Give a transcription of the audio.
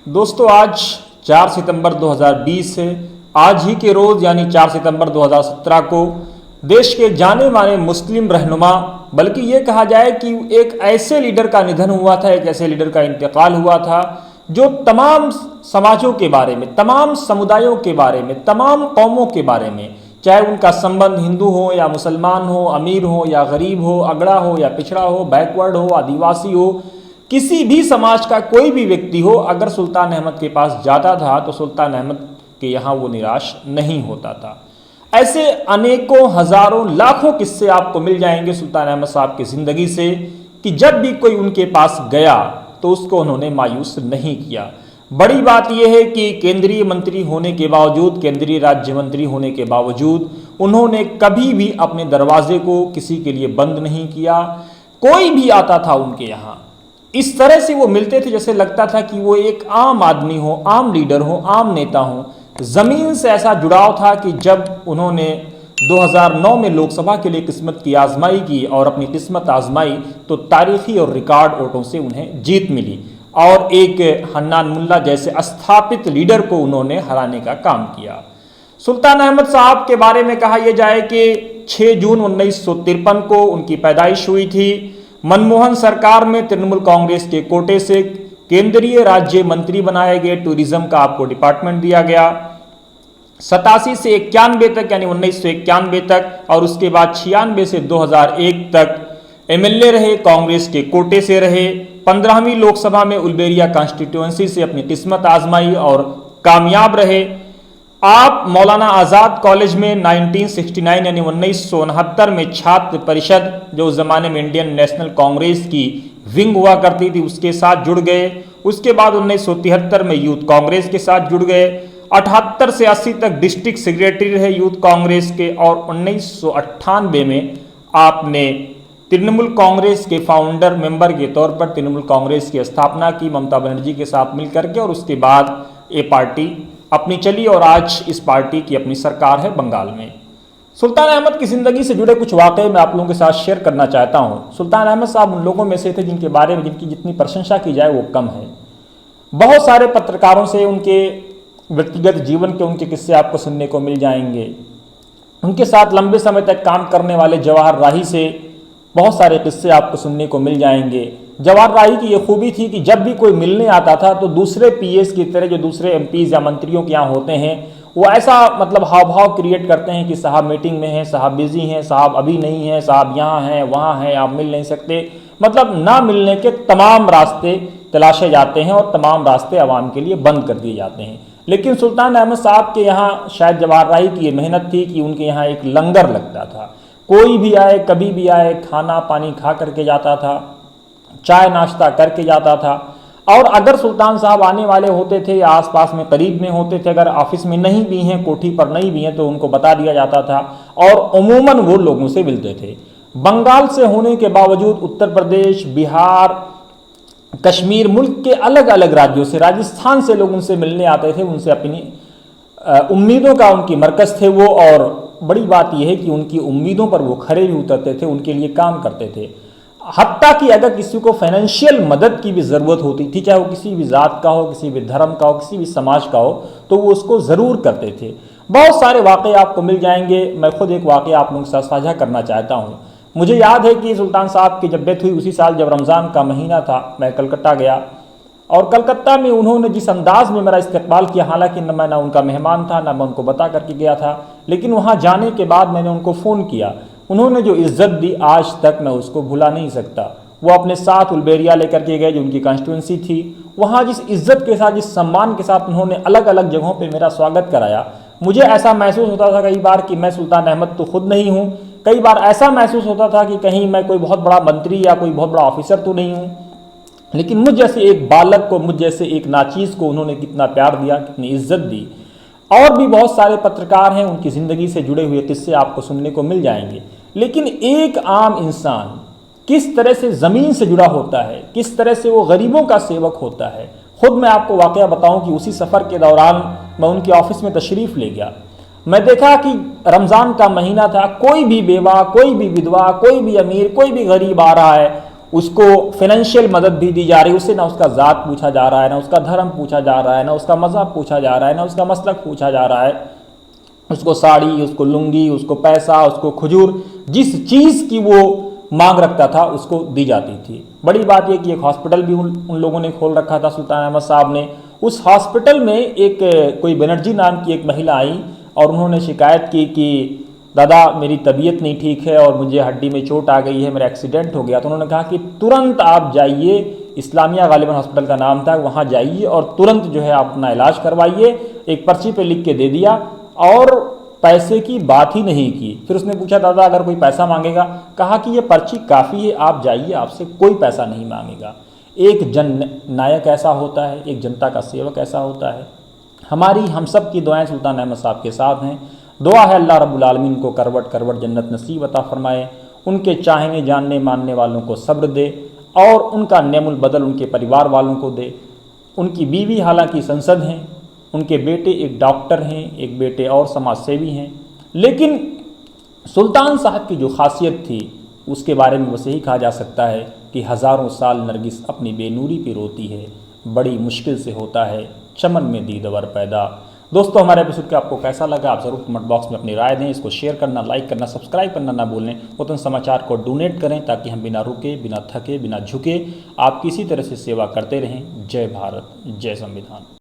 दोस्तों आज 4 सितंबर 2020 है। आज ही के रोज़ यानी 4 सितंबर 2017 को देश के जाने माने मुस्लिम रहनुमा, बल्कि ये कहा जाए कि एक ऐसे लीडर का निधन हुआ था, एक ऐसे लीडर का इंतकाल हुआ था जो तमाम समाजों के बारे में, तमाम समुदायों के बारे में, तमाम कौमों के बारे में, चाहे उनका संबंध हिंदू हो या मुसलमान हो, अमीर हो या गरीब हो, अगड़ा हो या पिछड़ा हो, बैकवर्ड हो, आदिवासी हो, किसी भी समाज का कोई भी व्यक्ति हो, अगर सुल्तान अहमद के पास जाता था तो सुल्तान अहमद के यहाँ वो निराश नहीं होता था। ऐसे अनेकों हजारों लाखों किस्से आपको मिल जाएंगे सुल्तान अहमद साहब की ज़िंदगी से कि जब भी कोई उनके पास गया तो उसको उन्होंने मायूस नहीं किया। बड़ी बात यह है कि केंद्रीय मंत्री होने के बावजूद, केंद्रीय राज्य मंत्री होने के बावजूद उन्होंने कभी भी अपने दरवाजे को किसी के लिए बंद नहीं किया। कोई भी आता था उनके यहाँ, इस तरह से वो मिलते थे जैसे लगता था कि वो एक आम आदमी हो, आम लीडर हो, आम नेता हो। ज़मीन से ऐसा जुड़ाव था कि जब उन्होंने 2009 में लोकसभा के लिए किस्मत की आजमाई की और अपनी किस्मत आजमाई तो तारीखी और रिकॉर्ड वोटों से उन्हें जीत मिली और एक हन्नान मुल्ला जैसे स्थापित लीडर को उन्होंने हराने का काम किया। सुल्तान अहमद साहब के बारे में कहा यह जाए कि 6 जून 1953 को उनकी पैदाइश हुई थी। मनमोहन सरकार में तृणमूल कांग्रेस के कोटे से केंद्रीय राज्य मंत्री बनाए गए, टूरिज्म का आपको डिपार्टमेंट दिया गया। 87 से 91 तक यानी 1991 तक और उसके बाद 96 से 2001 तक एमएलए रहे, कांग्रेस के कोटे से रहे। 15वीं लोकसभा में उलबेरिया कॉन्स्टिट्यूएंसी से अपनी किस्मत आजमाई और कामयाब रहे। आप मौलाना आज़ाद कॉलेज में 1969 यानी 1969 में छात्र परिषद, जो उस जमाने में इंडियन नेशनल कांग्रेस की विंग हुआ करती थी, उसके साथ जुड़ गए। उसके बाद 1973 में यूथ कांग्रेस के साथ जुड़ गए। 78 से 80 तक डिस्ट्रिक्ट सेक्रेटरी रहे यूथ कांग्रेस के और 1998 में आपने तृणमूल कांग्रेस के फाउंडर मेंबर के तौर पर तृणमूल कांग्रेस की स्थापना की ममता बनर्जी के साथ मिलकर के और उसके बाद ये पार्टी अपनी चली और आज इस पार्टी की अपनी सरकार है बंगाल में। सुल्तान अहमद की ज़िंदगी से जुड़े कुछ वाक़े मैं आप लोगों के साथ शेयर करना चाहता हूँ। सुल्तान अहमद साहब उन लोगों में से थे जिनके बारे में जिनकी जितनी प्रशंसा की जाए वो कम है। बहुत सारे पत्रकारों से उनके व्यक्तिगत जीवन के उनके किस्से आपको सुनने को मिल जाएंगे। उनके साथ लंबे समय तक काम करने वाले जवाहर राही से बहुत सारे किस्से आपको सुनने को मिल जाएंगे। जवाहर राही की ये खूबी थी कि जब भी कोई मिलने आता था तो दूसरे पीएस की तरह जो दूसरे एमपीज या मंत्रियों के यहाँ होते हैं वो ऐसा मतलब हाव भाव क्रिएट करते हैं कि साहब मीटिंग में हैं, साहब बिजी हैं, साहब अभी नहीं हैं, साहब यहाँ हैं, वहाँ हैं, आप मिल नहीं सकते। मतलब ना मिलने के तमाम रास्ते तलाशे जाते हैं और तमाम रास्ते आवाम के लिए बंद कर दिए जाते हैं। लेकिन सुल्तान अहमद साहब के यहाँ शायद जवाहर राही की ये मेहनत थी कि उनके यहाँ एक लंगर लगता था। कोई भी आए, कभी भी आए, खाना पानी खा करके जाता था, चाय नाश्ता करके जाता था। और अगर सुल्तान साहब आने वाले होते थे या आसपास में करीब में होते थे, अगर ऑफिस में नहीं भी हैं, कोठी पर नहीं भी हैं, तो उनको बता दिया जाता था और अमूमन वो लोगों से मिलते थे। बंगाल से होने के बावजूद उत्तर प्रदेश, बिहार, कश्मीर, मुल्क के अलग अलग राज्यों से, राजस्थान से लोग उनसे मिलने आते थे। उनसे अपनी उम्मीदों का उनकी मरकज़ थे वो, और बड़ी बात यह है कि उनकी उम्मीदों पर वो खरे भी उतरते थे, उनके लिए काम करते थे। हत्ता कि अगर किसी को फाइनेंशियल मदद की भी ज़रूरत होती थी, चाहे वो किसी भी ज़ात का हो, किसी भी धर्म का हो, किसी भी समाज का हो, तो वो उसको ज़रूर करते थे। बहुत सारे वाक़े आपको मिल जाएंगे। मैं खुद एक वाक़े आप लोगों के साथ साझा करना चाहता हूँ। मुझे याद है कि सुल्तान साहब की जब डेथ हुई उसी साल जब रमज़ान का महीना था, मैं कलकत्ता गया और कलकत्ता में उन्होंने जिस अंदाज में मेरा इस्तकबाल किया, हालांकि मैं ना उनका मेहमान था ना मैं उनको बता करके गया था, लेकिन वहाँ जाने के बाद मैंने उनको फ़ोन किया। उन्होंने जो इज़्ज़त दी आज तक मैं उसको भुला नहीं सकता। वो अपने साथ उलबेरिया लेकर के गए जो उनकी कॉन्स्टिट्यूंसी थी। वहाँ जिस इज़्ज़त के साथ, जिस सम्मान के साथ उन्होंने अलग अलग जगहों पर मेरा स्वागत कराया, मुझे ऐसा महसूस होता था कई बार कि मैं सुल्तान अहमद तो खुद नहीं हूँ। कई बार ऐसा महसूस होता था कि कहीं मैं कोई बहुत बड़ा मंत्री या कोई बहुत बड़ा ऑफिसर तो नहीं हूँ, लेकिन मुझ जैसे एक बालक को, मुझ जैसे एक नाचीज़ को उन्होंने कितना प्यार दिया, कितनी इज्जत दी। और भी बहुत सारे पत्रकार हैं, उनकी ज़िंदगी से जुड़े हुए किस्से आपको सुनने को मिल जाएंगे। लेकिन एक आम इंसान किस तरह से ज़मीन से जुड़ा होता है, किस तरह से वो गरीबों का सेवक होता है। खुद मैं आपको वाक़या बताऊं कि उसी सफ़र के दौरान मैं उनके ऑफिस में तशरीफ़ ले गया। मैं देखा कि रमज़ान का महीना था, कोई भी बेवा, कोई भी विधवा, कोई भी अमीर, कोई भी गरीब आ रहा है, उसको फाइनेंशियल मदद भी दी जा रही है, उससे ना उसका ज़ात पूछा जा रहा है, ना उसका धर्म पूछा जा रहा है, ना उसका मज़हब पूछा जा रहा है, ना उसका मसलक पूछा जा रहा है। उसको साड़ी, उसको लुंगी, उसको पैसा, उसको खजूर, जिस चीज़ की वो मांग रखता था उसको दी जाती थी। बड़ी बात यह कि एक हॉस्पिटल भी उन लोगों ने खोल रखा था, सुल्तान अहमद साहब ने। उस हॉस्पिटल में एक कोई बनर्जी नाम की एक महिला आई और उन्होंने शिकायत की कि दादा मेरी तबीयत नहीं ठीक है और मुझे हड्डी में चोट आ गई है, मेरा एक्सीडेंट हो गया। तो उन्होंने कहा कि तुरंत आप जाइए, इस्लामिया गालिबन हॉस्पिटल का नाम था, वहाँ जाइए और तुरंत जो है आप अपना इलाज करवाइए। एक पर्ची पे लिख के दे दिया और पैसे की बात ही नहीं की। फिर उसने पूछा दादा अगर कोई पैसा मांगेगा, कहा कि ये पर्ची काफ़ी है, आप जाइए, आपसे कोई पैसा नहीं मांगेगा। एक जन नायक ऐसा होता है, एक जनता का सेवक ऐसा होता है। हमारी हम सब की दुआएं सुल्तान अहमद साहब के साथ हैं। दुआ है अल्लाह रब्बुल आलमीन को करवट करवट जन्नत नसीब अता फरमाए, उनके चाहने जानने मानने वालों को सब्र दे और उनका नेमुल बदल उनके परिवार वालों को दे। उनकी बीवी हालांकि संसद हैं, उनके बेटे एक डॉक्टर हैं, एक बेटे और समाज सेवी हैं, लेकिन सुल्तान साहब की जो खासियत थी उसके बारे में बस यही कहा जा सकता है कि हज़ारों साल नरगिस अपनी बेनूरी पे रोती है, बड़ी मुश्किल से होता है चमन में दीदवर पैदा। दोस्तों हमारे एपिसोड का आपको कैसा लगा आप ज़रूर कमेंट बॉक्स में अपनी राय दें। इसको शेयर करना, लाइक करना, सब्सक्राइब करना ना भूलें। वतन समाचार को डोनेट करें ताकि हम बिना रुके, बिना थके, बिना झुके आपकी इसी तरह से सेवा करते रहें। जय भारत, जय संविधान।